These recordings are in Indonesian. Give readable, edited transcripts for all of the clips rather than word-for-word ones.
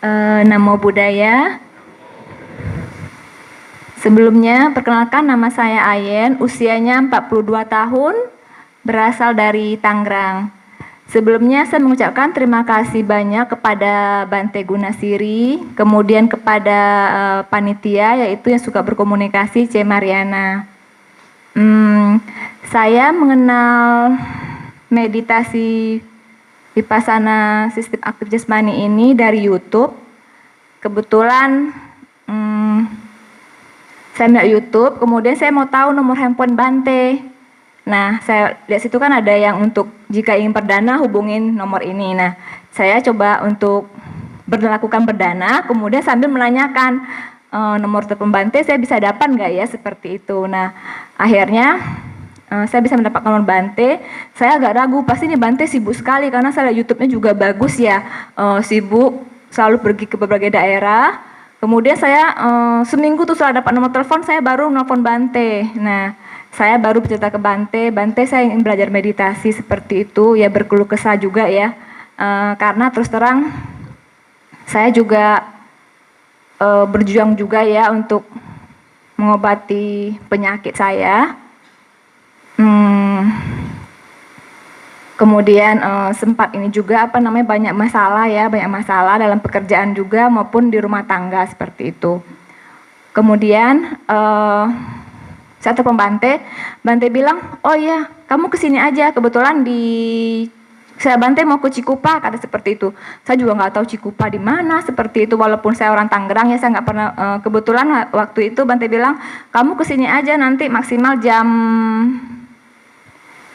Namo Buddhaya. Sebelumnya, perkenalkan nama saya Ayen, usianya 42 tahun, berasal dari Tangerang. Sebelumnya saya mengucapkan terima kasih banyak kepada Bante Gunasiri, kemudian kepada panitia yaitu yang suka berkomunikasi, C. Mariana. Saya mengenal meditasi Vipassana sistem aktif jasmani ini dari YouTube. Kebetulan saya melihat YouTube, kemudian saya mau tahu nomor handphone Bante. Nah, saya lihat situ kan ada yang untuk jika ingin perdana hubungin nomor ini. Nah, saya coba untuk melakukan perdana, kemudian sambil menanyakan nomor telepon Bante saya bisa dapat nggak ya seperti itu. Nah, akhirnya saya bisa mendapat nomor Bante. Saya agak ragu, pasti ini Bante sibuk sekali karena saya lihat YouTube-nya juga bagus ya, sibuk selalu pergi ke berbagai daerah. Kemudian saya seminggu tuh setelah dapat nomor telepon saya baru nelfon Bante. Nah, saya baru bercerita ke Bante, Bante saya ingin belajar meditasi seperti itu, ya berkeluh kesah juga ya, karena terus terang saya juga berjuang juga ya untuk mengobati penyakit saya. Kemudian sempat ini juga banyak masalah ya, banyak masalah dalam pekerjaan juga maupun di rumah tangga seperti itu. Kemudian saya telepon Bante, Bante bilang, oh iya kamu kesini aja, kebetulan saya Bante mau ke Cikupa, kata seperti itu. Saya juga nggak tahu Cikupa di mana seperti itu, walaupun saya orang Tangerang ya saya nggak pernah. Kebetulan waktu itu Bante bilang, kamu kesini aja nanti maksimal jam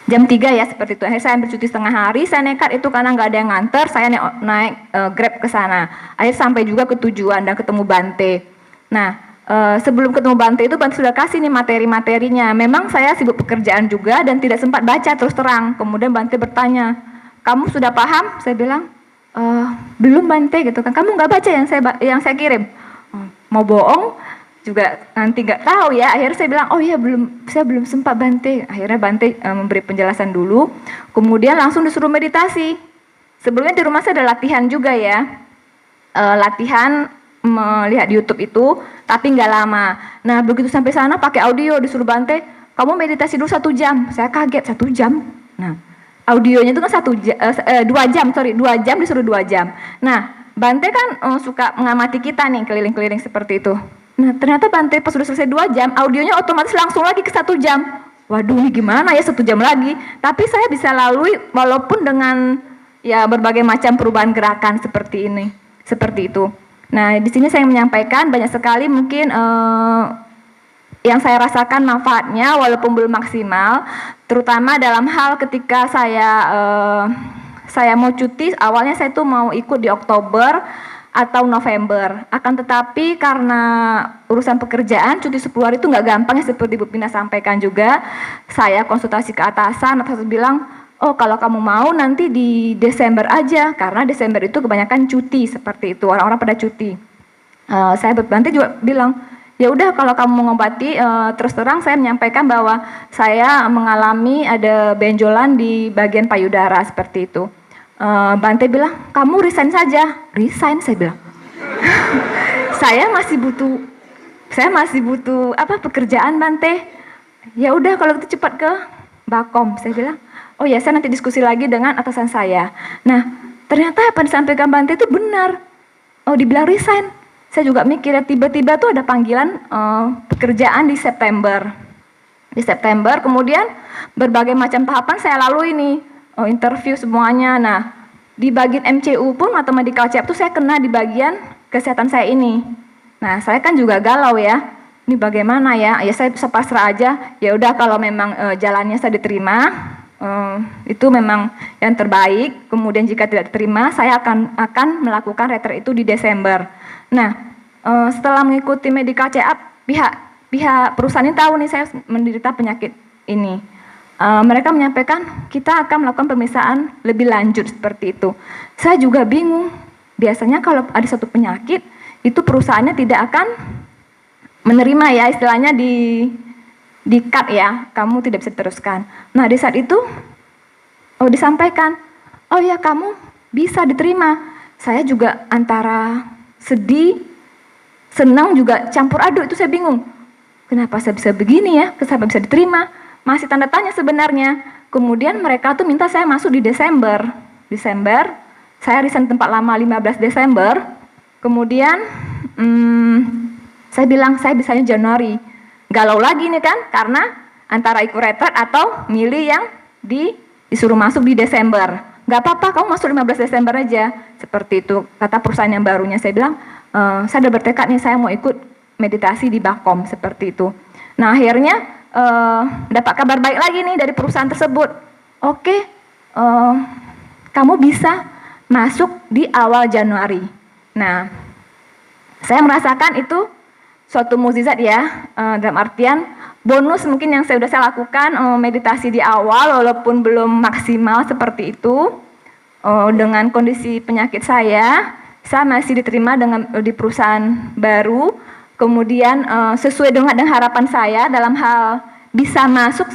3 ya seperti itu. Akhirnya saya ambil cuti setengah hari, saya nekat itu karena nggak ada yang nganter, saya naik Grab ke sana. Akhirnya sampai juga ke tujuan dan ketemu Bante. Nah, sebelum ketemu Bante itu Bante sudah kasih nih materi-materinya. Memang saya sibuk pekerjaan juga dan tidak sempat baca terus terang. Kemudian Bante bertanya, kamu sudah paham? Saya bilang, belum Bante gitu kan. Kamu nggak baca yang saya kirim? Mau bohong juga nanti nggak tahu ya. Akhirnya saya bilang, oh iya saya belum sempat Bante. Akhirnya Bante memberi penjelasan dulu, kemudian langsung disuruh meditasi. Sebelumnya di rumah saya ada latihan juga ya, latihan melihat di YouTube itu, tapi nggak lama. Nah begitu sampai sana pakai audio disuruh Bante, kamu meditasi dulu 1 jam. Saya kaget 1 jam. Nah audionya itu kan 2 jam disuruh 2 jam. Nah Bante kan suka mengamati kita nih keliling-keliling seperti itu. Nah ternyata Bante pas sudah selesai 2 jam, audionya otomatis langsung lagi ke 1 jam. Waduh ini gimana ya 1 jam lagi. Tapi saya bisa lalui walaupun dengan ya berbagai macam perubahan gerakan seperti ini, seperti itu. Nah di sini saya menyampaikan banyak sekali mungkin yang saya rasakan manfaatnya walaupun belum maksimal, terutama dalam hal ketika saya mau cuti. Awalnya saya tuh mau ikut di Oktober atau November, akan tetapi karena urusan pekerjaan cuti 10 hari itu nggak gampang ya, seperti Bu Pina sampaikan juga. Saya konsultasi ke atasan bilang, oh kalau kamu mau nanti di Desember aja, karena Desember itu kebanyakan cuti seperti itu, orang-orang pada cuti. Saya berbantu juga bilang, ya udah kalau kamu mengobati, terus terang saya menyampaikan bahwa saya mengalami ada benjolan di bagian payudara seperti itu. Bante bilang, kamu resign saja. Resign, saya bilang. saya masih butuh pekerjaan Bante. Ya udah kalau itu cepat ke Bakom, saya bilang. Oh ya, saya nanti diskusi lagi dengan atasan saya. Nah, ternyata apa yang disampaikan Bante itu benar. Oh, dibilang resign. Saya juga mikir ya, tiba-tiba tuh ada panggilan pekerjaan di September. Di September, kemudian berbagai macam tahapan saya lalui nih. Interview semuanya. Nah, di bagian MCU pun atau medical check itu saya kena di bagian kesehatan saya ini. Nah, saya kan juga galau ya. Ini bagaimana ya? Ya saya pasrah aja. Ya udah kalau memang jalannya saya diterima, itu memang yang terbaik. Kemudian jika tidak diterima, saya akan melakukan retret itu di Desember. Nah, setelah mengikuti medical check up, pihak perusahaan ini tahu nih saya menderita penyakit ini. Mereka menyampaikan kita akan melakukan pemeriksaan lebih lanjut seperti itu. Saya juga bingung. Biasanya kalau ada satu penyakit itu perusahaannya tidak akan menerima ya, istilahnya di cut ya, kamu tidak bisa diteruskan. Nah di saat itu disampaikan, oh ya kamu bisa diterima. Saya juga antara sedih, senang juga campur aduk. Itu saya bingung. Kenapa saya bisa begini ya? Kenapa bisa diterima? Masih tanda tanya sebenarnya. Kemudian mereka tuh minta saya masuk di Desember. Saya resign tempat lama 15 Desember. Kemudian saya bilang saya bisanya Januari. Galau lagi nih kan, karena antara ikut retret atau milih yang disuruh masuk di Desember. Gak apa-apa, kamu masuk 15 Desember aja. Seperti itu, kata perusahaan yang barunya. Saya bilang, saya udah bertekad nih, saya mau ikut meditasi di Bakom, seperti itu. Nah akhirnya dapat kabar baik lagi nih dari perusahaan tersebut. Oke, kamu bisa masuk di awal Januari. Nah, saya merasakan itu suatu mukjizat ya, dalam artian bonus mungkin yang sudah saya lakukan, meditasi di awal walaupun belum maksimal seperti itu, dengan kondisi penyakit saya masih diterima di perusahaan baru, kemudian sesuai dengan harapan saya dalam hal bisa masuk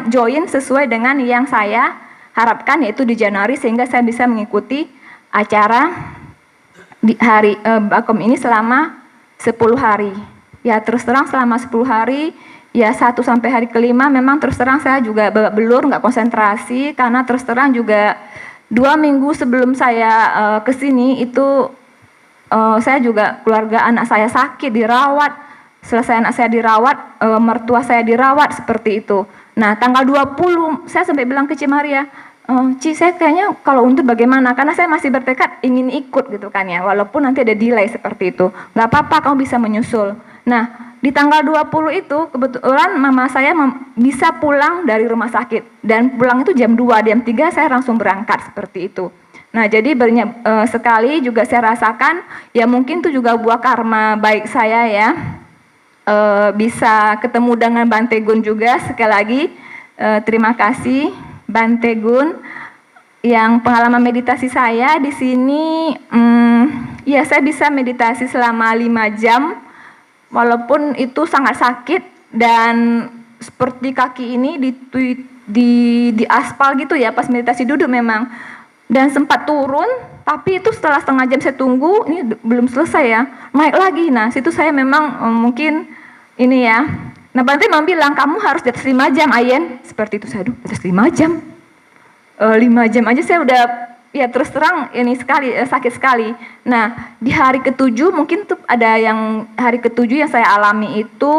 join sesuai dengan yang saya harapkan, yaitu di Januari, sehingga saya bisa mengikuti acara di hari Bakom ini selama 10 hari. Ya terus terang selama 10 hari, ya 1 sampai hari kelima memang terus terang saya juga babak belur, nggak konsentrasi, karena terus terang juga 2 minggu sebelum saya kesini itu saya juga keluarga anak saya sakit, dirawat. Selesai anak saya dirawat, mertua saya dirawat, seperti itu. Nah tanggal 20 saya sampai bilang ke Ci Maria, Ci, saya kayaknya kalau untuk bagaimana, karena saya masih bertekad ingin ikut gitu kan ya, walaupun nanti ada delay seperti itu. Nggak apa-apa, kamu bisa menyusul. Nah di tanggal 20 itu kebetulan mama saya bisa pulang dari rumah sakit, dan pulang itu jam 2, jam 3 saya langsung berangkat, seperti itu. Nah jadi banyak sekali juga saya rasakan, ya mungkin itu juga buah karma baik saya ya, bisa ketemu dengan Bante Gun juga. Sekali lagi terima kasih Bante Gun, yang pengalaman meditasi saya di sini, ya saya bisa meditasi selama 5 jam, walaupun itu sangat sakit, dan seperti kaki ini di aspal gitu ya, pas meditasi duduk memang, dan sempat turun, tapi itu setelah setengah jam saya tunggu, ini belum selesai ya, naik lagi. Nah situ saya memang mungkin ini ya. Nah Bante memang bilang, kamu harus di atas 5 jam Ayen, seperti itu. Saya, aduh di atas 5 jam, 5 jam aja saya udah, ya terus terang ini sekali, sakit sekali. Nah di hari ke-7 mungkin tuh ada yang hari ke-7 yang saya alami itu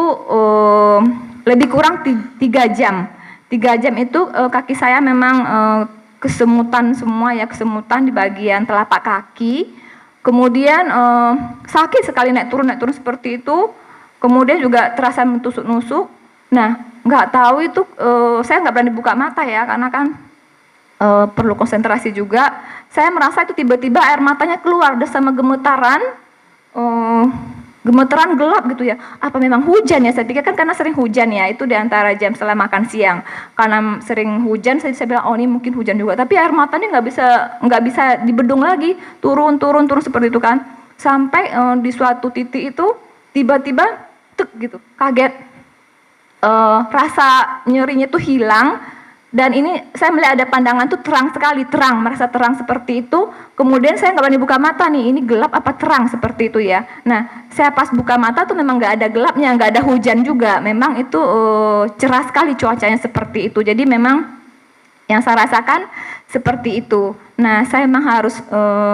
lebih kurang 3 jam. 3 jam itu kaki saya memang kesemutan semua ya, kesemutan di bagian telapak kaki. Kemudian sakit sekali, naik turun seperti itu. Kemudian juga terasa menusuk-nusuk. Nah, nggak tahu itu, saya nggak berani buka mata ya, karena kan perlu konsentrasi juga. Saya merasa itu tiba-tiba air matanya keluar, udah sama gemetaran gelap gitu ya. Apa memang hujan ya? Saya pikir kan karena sering hujan ya, itu di antara jam setelah makan siang. Karena sering hujan, saya bilang oh ini mungkin hujan juga. Tapi air matanya nggak bisa dibendung lagi, turun seperti itu kan. Sampai di suatu titik itu tiba-tiba gitu, kaget, rasa nyerinya tuh hilang, dan ini saya melihat ada pandangan tuh terang sekali, merasa terang seperti itu. Kemudian saya nggak berani buka mata nih, ini gelap apa terang seperti itu ya. Nah saya pas buka mata tuh memang nggak ada gelapnya, nggak ada hujan juga, memang itu cerah sekali cuacanya seperti itu. Jadi memang yang saya rasakan seperti itu. Nah saya memang harus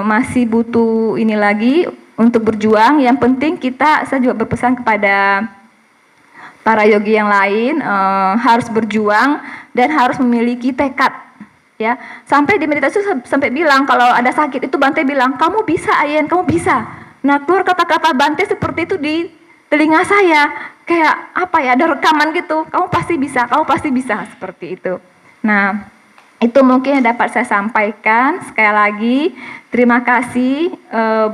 masih butuh ini lagi untuk berjuang. Yang penting saya juga berpesan kepada para yogi yang lain, harus berjuang dan harus memiliki tekad ya. Sampai di meditasi sampai bilang kalau ada sakit itu Bante bilang, kamu bisa Ayen, kamu bisa. Nah keluar kata-kata Bante seperti itu di telinga saya, kayak apa ya, ada rekaman gitu, kamu pasti bisa seperti itu. Nah itu mungkin yang dapat saya sampaikan. Sekali lagi terima kasih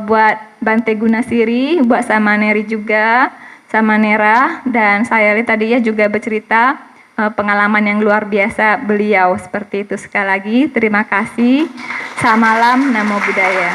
buat Bante Gunasiri, buat Samaneri juga, Samanera, dan saya lihat tadi ya juga bercerita pengalaman yang luar biasa beliau seperti itu. Sekali lagi terima kasih. Selamat malam, Namo Buddhaya.